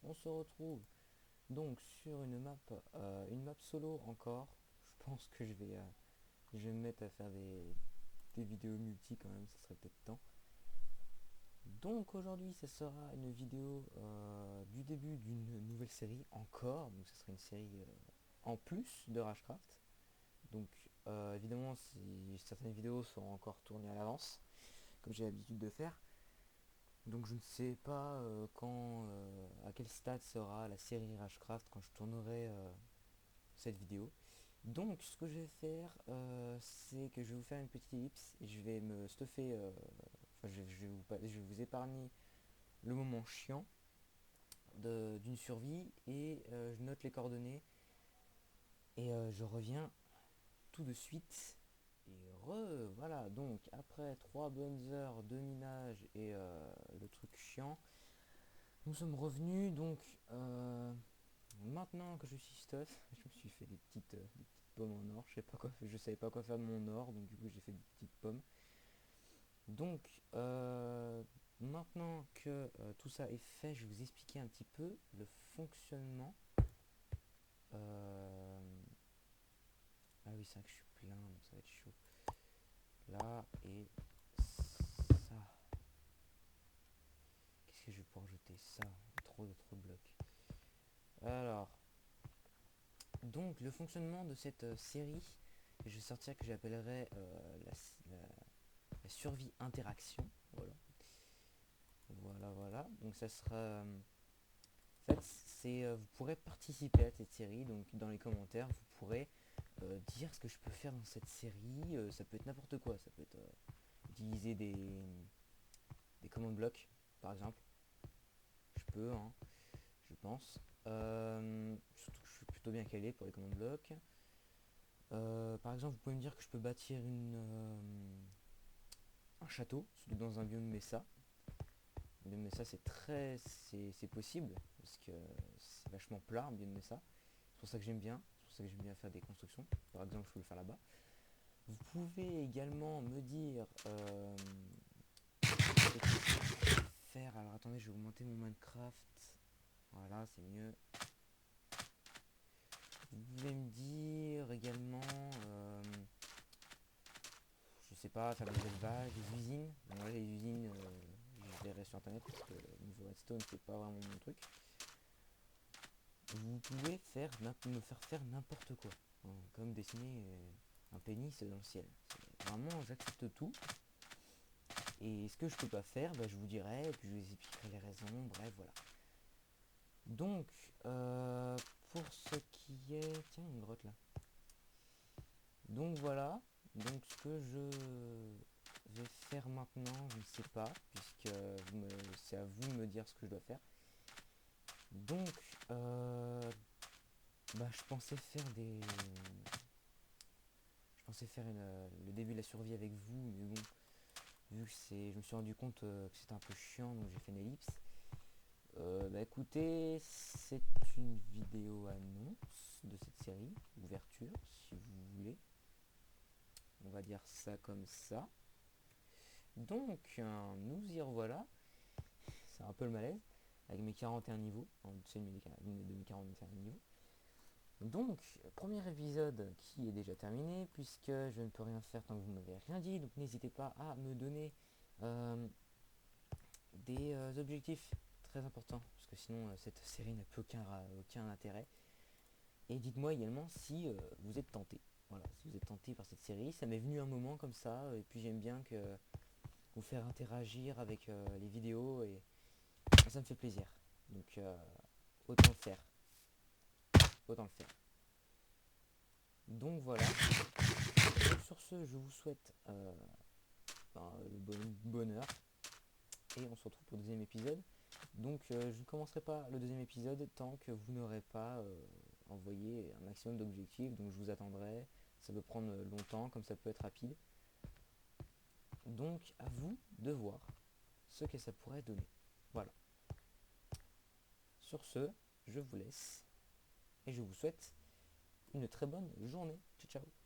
on se retrouve donc sur une map solo encore. Je pense que je vais me mettre à faire des vidéos multi quand même, ça serait peut-être temps. Donc aujourd'hui, ça sera une vidéo du début d'une nouvelle série encore. Donc ça sera une série en plus de Rashcraft. Donc évidemment, certaines vidéos seront encore tournées à l'avance, comme j'ai l'habitude de faire. Donc je ne sais pas à quel stade sera la série Rashcraft quand je tournerai cette vidéo. Donc ce que je vais faire, c'est que je vais vous faire une petite ellipse et je vais me stuffer, enfin je vais vous épargner le moment chiant d'une survie et je note les coordonnées et je reviens tout de suite. Et voilà, donc après 3 bonnes heures de minage et le truc chiant, nous sommes revenus. Donc maintenant que je suis stuff, je me suis fait des petites pommes en or. Je savais pas quoi faire de mon or, donc du coup j'ai fait des petites pommes. Donc maintenant que tout ça est fait, je vais vous expliquer un petit peu le fonctionnement. Euh, Ah oui, c'est vrai que je suis plein, donc ça va être chaud. Là et ça. Qu'est-ce que je vais pouvoir jeter? Ça, trop de blocs. Alors, donc le fonctionnement de cette série, je vais sortir que j'appellerai la survie interaction. Voilà. Voilà. Donc ça sera. En fait, vous pourrez participer à cette série. Donc dans les commentaires, vous pourrez dire ce que je peux faire dans cette série. Ça peut être n'importe quoi. Ça peut être utiliser des commandes blocs, par exemple. Je peux, hein, je pense. Surtout que je suis plutôt bien calé pour les commandes blocs. Par exemple, vous pouvez me dire que je peux bâtir un château, surtout dans un biome Mesa. Un biome Mesa, c'est possible, parce que c'est vachement plat, un biome Mesa. C'est pour ça que j'aime bien. C'est pour ça que j'aime bien faire des constructions. Par exemple, je peux le faire là-bas. Vous pouvez également me dire faire. Alors attendez, je vais augmenter mon Minecraft. Voilà, c'est mieux. Vous pouvez me dire également, je sais pas, faire des élevages, des usines. Bon, là, les usines, je verrai sur internet parce que niveau redstone, c'est pas vraiment mon truc. Vous pouvez me faire faire n'importe quoi, hein, comme dessiner un pénis dans le ciel. Vraiment, j'accepte tout. Et ce que je peux pas faire, bah, je vous dirai, et puis je vous expliquerai les raisons, bref, voilà. Donc, pour ce qui est... Tiens, une grotte là. Donc voilà, donc ce que je vais faire maintenant, je ne sais pas, puisque c'est à vous de me dire ce que je dois faire. Donc, je pensais faire le début de la survie avec vous, mais bon, vu que je me suis rendu compte que c'était un peu chiant, donc j'ai fait une ellipse. Écoutez, c'est une vidéo annonce de cette série, ouverture, si vous voulez. On va dire ça comme ça. Donc, nous y revoilà. C'est un peu le malaise, avec mes 41 niveaux, en dessus de mes 41 niveaux. Donc, premier épisode qui est déjà terminé, puisque je ne peux rien faire tant que vous ne m'avez rien dit. Donc, n'hésitez pas à me donner des objectifs très importants, parce que sinon, cette série n'a plus aucun intérêt. Et dites-moi également si vous êtes tenté. Voilà, si vous êtes tenté par cette série, ça m'est venu un moment comme ça, et puis j'aime bien vous faire interagir avec les vidéos, et ça me fait plaisir. Donc, autant le faire. Autant le faire. Donc voilà. Donc, sur ce, je vous souhaite le bonheur. Et on se retrouve pour le deuxième épisode. Donc je ne commencerai pas le deuxième épisode tant que vous n'aurez pas envoyé un maximum d'objectifs. Donc je vous attendrai. Ça peut prendre longtemps, comme ça peut être rapide. Donc à vous de voir ce que ça pourrait donner. Voilà. Sur ce, je vous laisse. Et je vous souhaite une très bonne journée. Ciao, ciao.